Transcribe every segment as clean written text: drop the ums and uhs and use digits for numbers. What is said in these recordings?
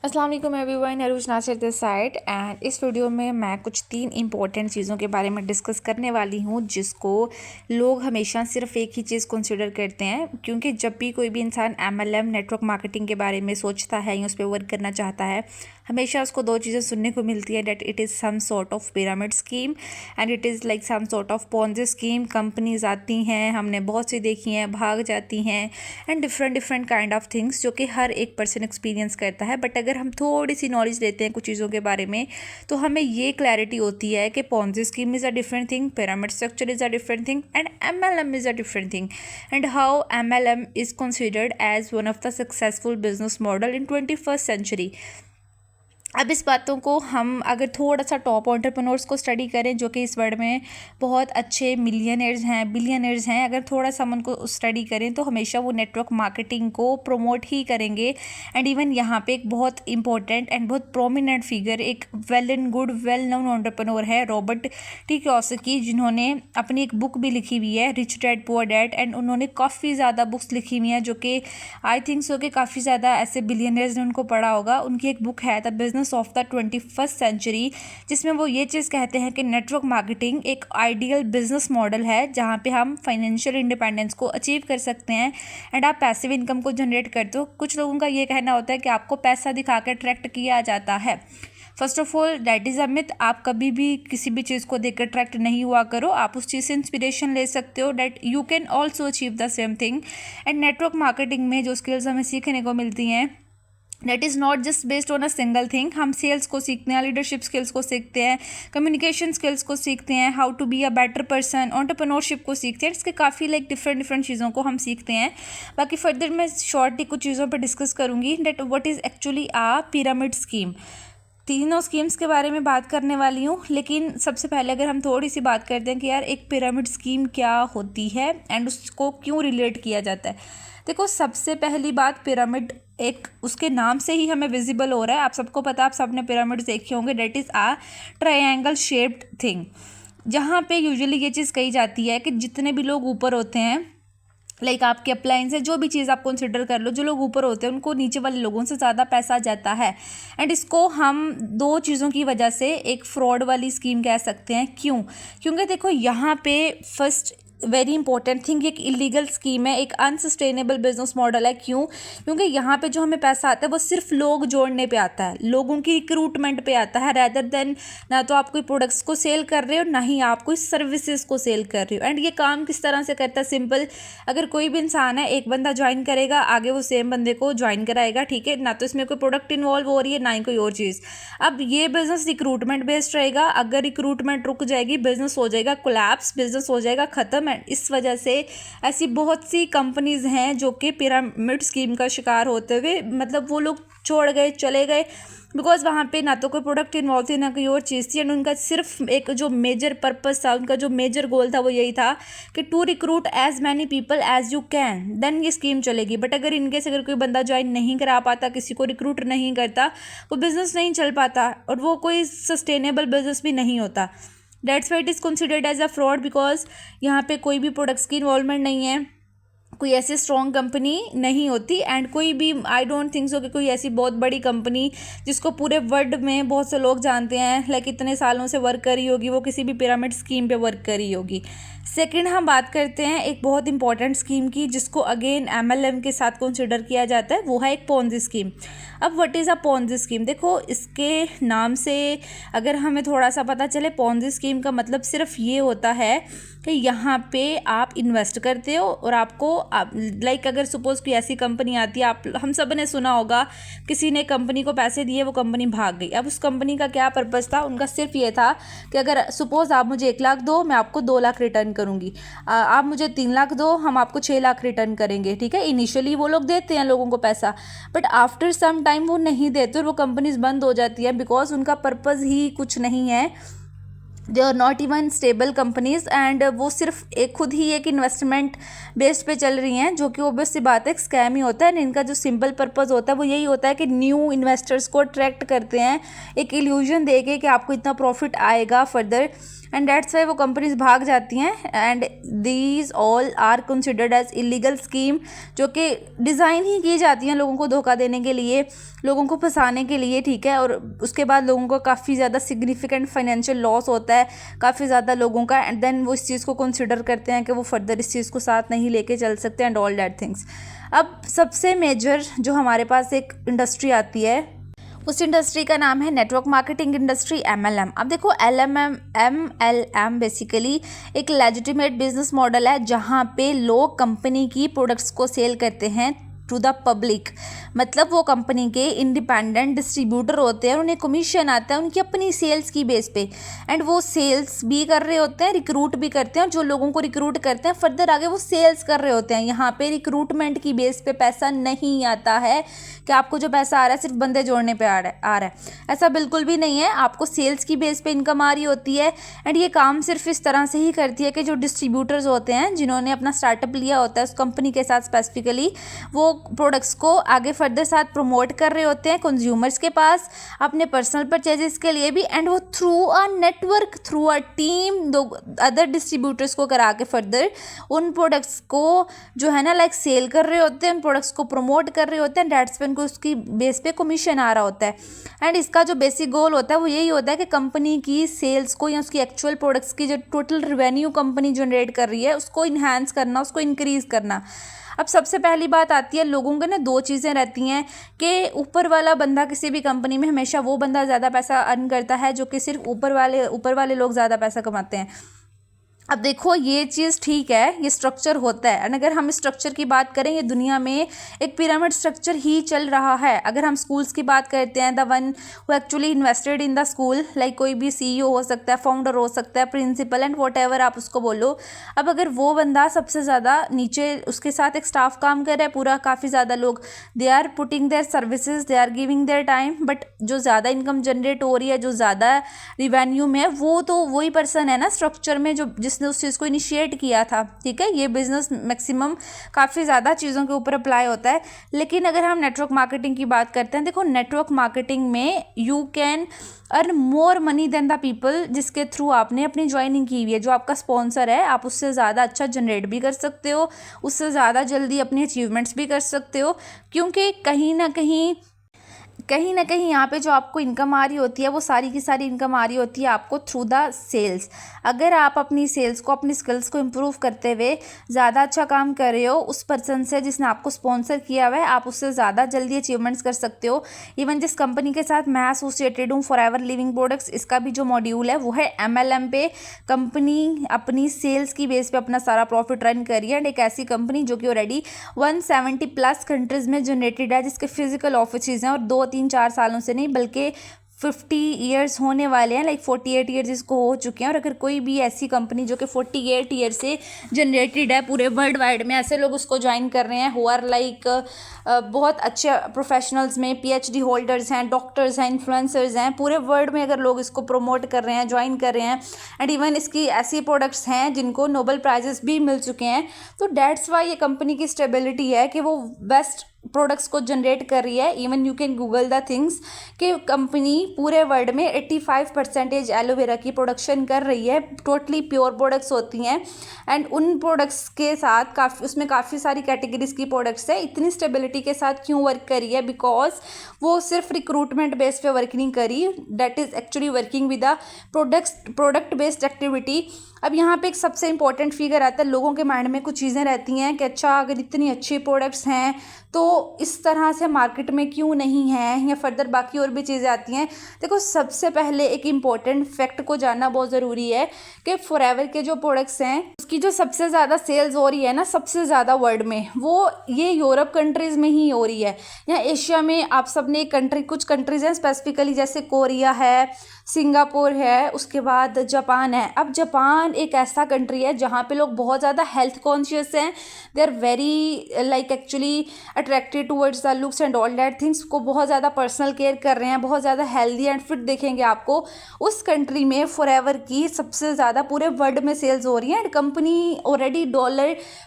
अस्सलाम वालेकुम everyone, Arooj Nasir this side. And इस वीडियो में मैं कुछ 3 इंपॉर्टेंट चीज़ों के बारे में डिस्कस करने वाली हूँ जिसको लोग हमेशा सिर्फ एक ही चीज़ कंसीडर करते हैं। क्योंकि जब भी कोई भी इंसान एमएलएम नेटवर्क मार्केटिंग के बारे में सोचता है या उस पर वर्क करना चाहता है, हमेशा उसको 2 चीज़ें सुनने को मिलती है, that it is some sort of pyramid scheme and it is like some sort of Ponzi scheme. Companies आती हैं, हमने बहुत सी देखी हैं, भाग जाती हैं and different kind of things जो कि हर एक पर्सन एक्सपीरियंस करता है। बट अगर हम थोड़ी सी नॉलेज लेते हैं कुछ चीज़ों के बारे में तो हमें ये क्लैरिटी होती है कि Ponzi scheme is a different thing, pyramid structure is a different thing and MLM is a different thing, and how MLM is considered as one of the successful business model in 21st century. अब इस बातों को हम अगर थोड़ा सा top entrepreneurs को study करें जो कि इस वर्ल्ड में बहुत अच्छे मिलियनर्स हैं, बिलियनर्स हैं, अगर थोड़ा सा हम उनको स्टडी करें तो हमेशा वो नेटवर्क मार्केटिंग को प्रमोट ही करेंगे। एंड इवन यहाँ पे एक बहुत इंपॉर्टेंट एंड बहुत प्रोमिनेंट फिगर, एक well and good well known entrepreneur है रॉबर्ट टी कियोसाकी, जिन्होंने अपनी एक बुक भी लिखी हुई है rich dad poor dad. And उन्होंने काफ़ी ज़्यादा बुक्स लिखी हुई हैं जो कि आई थिंक सो कि काफ़ी ज़्यादा ऐसे बिलियनर्स ने उनको पढ़ा होगा। उनकी एक बुक है the business of the 21st century, जिसमें वो ये चीज़ कहते हैं कि नेटवर्क मार्केटिंग एक आइडियल बिजनेस मॉडल है जहाँ पे हम फाइनेंशियल इंडिपेंडेंस को अचीव कर सकते हैं एंड आप पैसिव इनकम को जनरेट करते हो। कुछ लोगों का ये कहना होता है कि आपको पैसा दिखा कर अट्रैक्ट किया जाता है। First of all that is a myth. आप कभी भी किसी भी चीज़ को देख कर अट्रैक्ट नहीं हुआ करो, आप उस चीज़ से इंस्पिरेशन ले सकते हो, that you can also achieve the same thing. And network marketing में जो स्किल्स हमें सीखने को मिलती हैं that is not just based on a single thing. हम सेल्स को सीखते हैं, लीडरशिप स्किल्स को सीखते हैं, कम्युनिकेशन स्किल्स को सीखते हैं, how to be a better person, entrepreneurship को सीखते हैं। इसके काफ़ी लाइक डिफरेंट चीज़ों को हम सीखते हैं। बाकी फर्दर मैं शॉर्टली कुछ चीज़ों पर डिस्कस करूँगी that what is actually a pyramid scheme. तीनों स्कीम्स के बारे में बात करने वाली हूँ, लेकिन सबसे पहले अगर हम थोड़ी सी बात करते हैं कि यार एक पिरामिड स्कीम क्या होती है एंड उसको क्यों रिलेट किया जाता है। देखो, सबसे पहली बात, पिरामिड एक उसके नाम से ही हमें विजिबल हो रहा है, आप सबको पता, आप सबने पिरामिड देखे होंगे, that is a triangle shaped thing, जहाँ पे यूजुअली ये चीज़ कही जाती है कि जितने भी लोग ऊपर होते हैं, लाइक आपके अप्लायंस है, जो भी चीज़ आप कंसिडर कर लो, जो लोग ऊपर होते हैं उनको नीचे वाले लोगों से ज़्यादा पैसा जाता है। एंड इसको हम 2 चीज़ों की वजह से एक फ्रॉड वाली स्कीम कह सकते हैं। क्यों? क्योंकि देखो यहाँ पे फर्स्ट वेरी इंपॉर्टेंट थिंग, एक इलीगल स्कीम है, एक अनसस्टेनेबल बिजनेस मॉडल है। क्यों? क्योंकि यहाँ पे जो हमें पैसा आता है वो सिर्फ लोग जोड़ने पे आता है, लोगों की रिक्रूटमेंट पे आता है, रैदर देन ना तो आप कोई प्रोडक्ट्स को सेल कर रहे हो ना ही आप कोई सर्विसेज को सेल कर रहे हो। एंड ये काम किस तरह से करता है? सिंपल, अगर कोई भी इंसान है, एक बंदा ज्वाइन करेगा, आगे वो सेम बंदे को ज्वाइन कराएगा, ठीक है ना, तो इसमें कोई प्रोडक्ट इन्वॉल्व हो रही है ना ही कोई और चीज़। अब ये बिजनेस रिक्रूटमेंट बेस्ड रहेगा, अगर रिक्रूटमेंट रुक जाएगी बिजनेस हो जाएगा कोलैप्स, बिजनेस हो जाएगा ख़त्म। है इस वजह से ऐसी बहुत सी कंपनीज हैं जो कि पिरामिड स्कीम का शिकार होते हुए, मतलब वो लोग छोड़ गए, चले गए, बिकॉज वहाँ पे ना तो कोई प्रोडक्ट इन्वॉल्व थी ना कोई और चीज़ थी। एंड उनका सिर्फ एक जो मेजर पर्पस था, उनका जो मेजर गोल था वो यही था कि to recruit as many people as you can, then ये स्कीम चलेगी। बट अगर इनकेस अगर कोई बंदा ज्वाइन नहीं करा पाता, किसी को रिक्रूट नहीं करता, वो बिज़नेस नहीं चल पाता और वो कोई सस्टेनेबल बिजनेस भी नहीं होता। That's why it is considered as a fraud, because यहाँ पे कोई भी प्रोडक्ट्स की इन्वॉल्वमेंट नहीं है, कोई ऐसी स्ट्रॉन्ग कंपनी नहीं होती, एंड कोई भी आई डोंट थिंक सो कि कोई ऐसी बहुत बड़ी कंपनी जिसको पूरे वर्ल्ड में बहुत से लोग जानते हैं, लाइक इतने सालों से वर्क करी होगी, वो किसी भी पिरामिड स्कीम पे वर्क करी होगी। सेकंड, हम बात करते हैं एक बहुत इंपॉर्टेंट स्कीम की जिसको अगेन एमएलएम के साथ कंसिडर किया जाता है, वो है एक पोंजी स्कीम। अब what is a Ponzi scheme? देखो, इसके नाम से अगर हमें थोड़ा सा पता चले, पोंजी स्कीम का मतलब सिर्फ ये होता है कि यहाँ पे आप इन्वेस्ट करते हो और आपको लाइक अगर सपोज़ कोई ऐसी कंपनी आती है, आप हम सब ने सुना होगा, किसी ने कंपनी को पैसे दिए, वो कंपनी भाग गई। अब उस कंपनी का क्या पर्पस था? उनका सिर्फ ये था कि अगर सपोज़ आप मुझे 1 लाख दो, मैं आपको 2 लाख रिटर्न करूँगी, आप मुझे 3 लाख दो, हम आपको 6 लाख रिटर्न करेंगे, ठीक है। इनिशियली वो लोग देते हैं लोगों को पैसा, बट आफ्टर सम टाइम वो नहीं देते और वो कंपनीज बंद हो जाती है, बिकॉज उनका पर्पज़ ही कुछ नहीं है they are not even stable companies and वो सिर्फ एक खुद ही एक इन्वेस्टमेंट बेस्ड पे चल रही हैं, जो कि ऑब्वियस सी बात है, एक स्कैम ही होता है। इनका जो सिंपल पर्पस होता है वो यही होता है कि न्यू इन्वेस्टर्स को अट्रैक्ट करते हैं एक इल्यूजन दे के कि आपको इतना प्रॉफिट आएगा फर्दर, एंड डेट्स वाई वो कंपनीज भाग जाती हैं। And these all are considered as illegal scheme, जो कि डिज़ाइन ही की जाती हैं लोगों को धोखा देने के लिए, लोगों को फंसाने के लिए, ठीक है। और उसके बाद लोगों को काफ़ी ज़्यादा सिग्निफिकेंट फाइनेंशियल लॉस होता है काफ़ी ज़्यादा लोगों का, एंड देन वो इस चीज़ को कंसिडर करते हैं कि वो फर्दर इस चीज़ को साथ नहीं लेके चल सकते एंड ऑल दैट थिंग्स। अब सबसे मेजर जो हमारे पास एक इंडस्ट्री आती है, उस इंडस्ट्री का नाम है नेटवर्क मार्केटिंग इंडस्ट्री, MLM। अब देखो MLM बेसिकली एक लेजिटिमेट बिजनेस मॉडल है जहाँ पे लोग कंपनी की प्रोडक्ट्स को सेल करते हैं टू द पब्लिक। मतलब वो कंपनी के इंडिपेंडेंट डिस्ट्रीब्यूटर होते हैं, उन्हें कमीशन आता है उनकी अपनी सेल्स की बेस पे, एंड वो सेल्स भी कर रहे होते हैं, रिक्रूट भी करते हैं, और जो लोगों को रिक्रूट करते हैं फर्दर आगे वो सेल्स कर रहे होते हैं। यहाँ पे रिक्रूटमेंट की बेस पे पैसा नहीं आता है कि आपको जो पैसा आ रहा है सिर्फ बंदे जोड़ने पे आ रहा है, ऐसा बिल्कुल भी नहीं है। आपको सेल्स की बेस पे इनकम आ रही होती है, एंड ये काम सिर्फ इस तरह से ही करती है कि जो डिस्ट्रीब्यूटर्स होते हैं जिन्होंने अपना स्टार्टअप लिया होता है उस कंपनी के साथ स्पेसिफिकली, वो प्रोडक्ट्स को आगे फर्दर साथ प्रमोट कर रहे होते हैं कंज्यूमर्स के पास अपने पर्सनल परचेजेस के लिए भी, एंड वो through a network, through a team, दो अदर डिस्ट्रीब्यूटर्स को करा के फर्दर उन प्रोडक्ट्स को जो है ना लाइक सेल कर रहे होते हैं, उन प्रोडक्ट्स को प्रमोट कर रहे होते हैं, डेट्स पे उनको उसकी बेस पे कमीशन आ रहा होता है। एंड इसका जो बेसिक गोल होता है वो यही होता है कि कंपनी की सेल्स को या उसकी एक्चुअल प्रोडक्ट्स की जो टोटल रेवेन्यू कंपनी जनरेट कर रही है उसको इन्हांस करना, उसको इंक्रीज़ करना। अब सबसे पहली बात आती है, लोगों के ना दो चीज़ें रहती हैं कि ऊपर वाला बंदा किसी भी कंपनी में हमेशा वो बंदा ज़्यादा पैसा अर्न करता है जो कि सिर्फ ऊपर वाले लोग ज़्यादा पैसा कमाते हैं। अब देखो ये चीज़ ठीक है, ये स्ट्रक्चर होता है, एंड अगर हम इस स्ट्रक्चर की बात करें, ये दुनिया में एक पिरामिड स्ट्रक्चर ही चल रहा है। अगर हम स्कूल्स की बात करते हैं, the one who actually invested in the school, like कोई भी CEO हो सकता है, फाउंडर हो सकता है, प्रिंसिपल एंड वॉट एवर आप उसको बोलो। अब अगर वो बंदा सबसे ज़्यादा नीचे उसके साथ एक स्टाफ काम कर रहा है पूरा, काफ़ी ज़्यादा लोग, they are putting their services, they are giving their time, but जो ज़्यादा इनकम जनरेट हो रही है, जो ज़्यादा रिवेन्यू में, वो तो वही पर्सन है ना स्ट्रक्चर में जो जिसने उस चीज़ को इनिशिएट किया था, ठीक है। ये बिजनेस मैक्सिमम काफ़ी ज़्यादा चीज़ों के ऊपर अप्लाई होता है। लेकिन अगर हम नेटवर्क मार्केटिंग की बात करते हैं, देखो नेटवर्क मार्केटिंग में you can earn more money than the people जिसके थ्रू आपने अपनी ज्वाइनिंग की हुई है। जो आपका स्पॉन्सर है, आप उससे ज़्यादा अच्छा जनरेट भी कर सकते हो, उससे ज़्यादा जल्दी अपनी अचीवमेंट्स भी कर सकते हो, क्योंकि कहीं ना कहीं यहाँ पे जो आपको इनकम आ रही होती है वो सारी की सारी इनकम आ रही होती है आपको थ्रू द सेल्स। अगर आप अपनी सेल्स को, अपनी स्किल्स को इम्प्रूव करते हुए ज़्यादा अच्छा काम कर रहे हो उस पर्सन से जिसने आपको स्पॉन्सर किया हुआ है, आप उससे ज़्यादा जल्दी अचीवमेंट्स कर सकते हो। इवन जिस कंपनी के साथ मैं एसोसिएटेड हूँ, फॉरएवर लिविंग प्रोडक्ट्स, इसका भी जो मॉड्यूल है वो है MLM पे। कंपनी अपनी सेल्स की बेस पे अपना सारा प्रॉफिट रन कर रही है, एंड एक ऐसी कंपनी जो कि ऑलरेडी 170+ कंट्रीज़ में जनरेटेड है, जिसके फिजिकल ऑफिस हैं, और 2-3-4 सालों से नहीं बल्कि 50 ईयर्स होने वाले हैं, लाइक 48 ईयर्स इसको हो चुके हैं। और अगर कोई भी ऐसी कंपनी जो कि 48 ईयर से जनरेटेड है पूरे वर्ल्ड वाइड में, ऐसे लोग उसको ज्वाइन कर रहे हैं हु आर लाइक बहुत अच्छे प्रोफेशनल्स में PhD होल्डर्स हैं, डॉक्टर्स हैं, इन्फ्लुएंसर्स हैं, पूरे वर्ल्ड में अगर लोग इसको प्रमोट कर रहे हैं, ज्वाइन कर रहे हैं, एंड इवन इसकी ऐसी प्रोडक्ट्स हैं जिनको नोबेल प्राइजेस भी मिल चुके हैं, तो डेट्स वाई ये कंपनी की स्टेबिलिटी है कि वो बेस्ट प्रोडक्ट्स को जनरेट कर रही है। Even you can Google the things कि कंपनी पूरे वर्ल्ड में 85% एलोवेरा की प्रोडक्शन कर रही है, टोटली प्योर प्रोडक्ट्स होती हैं, एंड उन प्रोडक्ट्स के साथ उसमें काफ़ी सारी कैटेगरीज की प्रोडक्ट्स है। इतनी स्टेबिलिटी के साथ क्यों वर्क करी है? बिकॉज वो सिर्फ रिक्रूटमेंट बेस पे वर्क नहीं करी, that is actually working with the product based activity. अब यहाँ पे एक सबसे इंपॉर्टेंट फिगर आता है, लोगों के माइंड में कुछ चीज़ें रहती हैं कि अच्छा अगर इतनी अच्छी प्रोडक्ट्स हैं तो इस तरह से मार्केट में क्यों नहीं है, या फर्दर बाकी और भी चीज़ें आती हैं। देखो सबसे पहले एक इम्पॉर्टेंट फैक्ट को जानना बहुत ज़रूरी है कि फॉरएवर के जो प्रोडक्ट्स हैं उसकी जो सबसे ज़्यादा सेल्स हो रही है ना, सबसे ज़्यादा वर्ल्ड में, वो ये यूरोप कंट्रीज़ में ही हो रही है। या एशिया में आप सब ने कुछ कंट्रीज़ हैं स्पेसिफिकली, जैसे कोरिया है, सिंगापुर है, उसके बाद जापान है। अब जापान एक ऐसा कंट्री है जहाँ पे लोग बहुत ज़्यादा हेल्थ कॉन्शियस हैं, they are very like actually attracted towards the looks and all that things, को बहुत ज़्यादा पर्सनल केयर कर रहे हैं, बहुत ज़्यादा हेल्दी एंड फिट देखेंगे आपको, उस कंट्री में फॉरएवर की सबसे ज़्यादा पूरे वर्ल्ड में सेल्स हो रही है। एंड कंपनी ऑलरेडी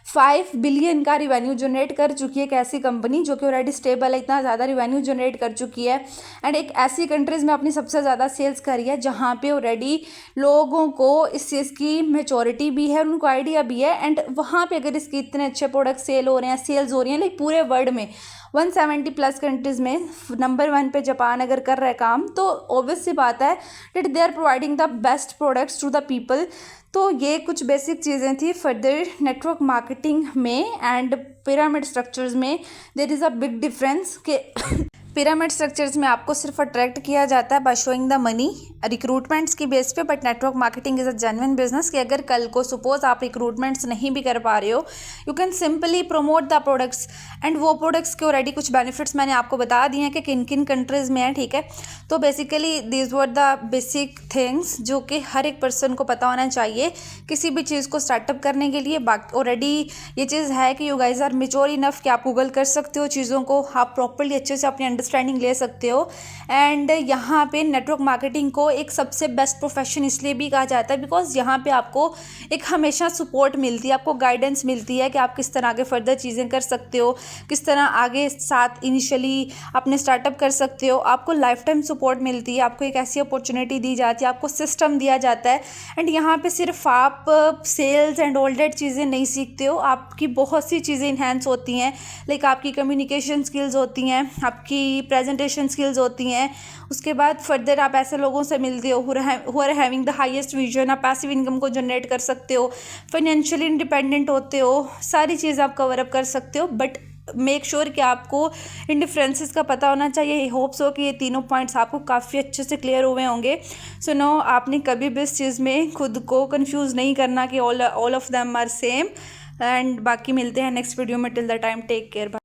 $5 बिलियन का रिवेन्यू जनरेट कर चुकी है। एक ऐसी कंपनी जो कि ऑलरेडी स्टेबल है, इतना ज़्यादा रिवेन्यू जनरेट कर चुकी है एंड एक ऐसी कंट्रीज़ में अपनी सबसे ज़्यादा सेल्स करी है जहाँ पे ऑलरेडी लोगों को इस चीज़ की मेचोरिटी भी है, उनको आइडिया भी है। एंड वहाँ पे अगर इसके इतने अच्छे प्रोडक्ट सेल हो रहे हैं, सेल्स हो रही हैं, लाइक पूरे वर्ल्ड में 170+ कंट्रीज़ में नंबर 1 पे जापान अगर कर रहा है काम, तो ऑब्वियस सी बात है that they are providing the best products to the people. तो ये कुछ बेसिक चीज़ें थी फर्दर नेटवर्क मार्केटिंग में एंड पिरामिड स्ट्रक्चर्स में there is a big difference के पिरामिड स्ट्रक्चर्स में आपको सिर्फ अट्रैक्ट किया जाता है by showing the money recruitments की बेस पे, but network marketing is a genuine business कि अगर कल को सपोज आप रिक्रूटमेंट्स नहीं भी कर पा रहे हो, you can simply promote the products and वो प्रोडक्ट्स के ऑलरेडी कुछ बेनिफिट्स मैंने आपको बता दिए हैं कि किन किन कंट्रीज़ में है, ठीक है। तो basically this were the basic things जो कि हर एक पर्सन को पता होना चाहिए किसी भी चीज़ को स्टार्टअप करने के लिए। बाकी ऑलरेडी ये चीज़ है कि you guys are mature enough कि आप गूगल कर सकते हो चीज़ों को, आप प्रॉपरली अच्छे से अपनी अंडरस्टैंडिंग ले सकते हो। एंड यहाँ पे नेटवर्क मार्केटिंग को एक सबसे बेस्ट प्रोफेशन इसलिए भी कहा जाता है बिकॉज यहाँ पे आपको एक हमेशा सपोर्ट मिलती है, आपको गाइडेंस मिलती है कि आप किस तरह आगे फर्दर चीज़ें कर सकते हो, किस तरह आगे साथ इनिशियली अपने स्टार्टअप कर सकते हो, आपको लाइफ टाइम सपोर्ट मिलती है, आपको एक ऐसी अपॉर्चुनिटी दी जाती है, आपको सिस्टम दिया जाता है। एंड यहाँ पे सिर्फ आप सेल्स एंड ऑल दैट चीज़ें नहीं सीखते हो, आपकी बहुत सी चीज़ें इन्हेंस होती हैं, लाइक आपकी कम्युनिकेशन स्किल्स होती हैं, आपकी प्रेजेंटेशन स्किल्स होती हैं। उसके बाद फर्दर आप ऐसे लोगों से मिलते हो who are having the highest vision, आप पैसिव इनकम को जनरेट कर सकते हो, फाइनेंशियली इंडिपेंडेंट होते हो, सारी चीज़ आप कवर अप कर सकते हो। बट मेक श्योर कि आपको इन डिफरेंसेस का पता होना चाहिए। होप्स हो कि ये तीनों पॉइंट्स आपको काफ़ी अच्छे से क्लियर हुए होंगे। सो नो, आपने कभी भी इस चीज़ में खुद को कंफ्यूज नहीं करना कि all of them are same. And बाकी मिलते हैं नेक्स्ट वीडियो में। Till the time take care.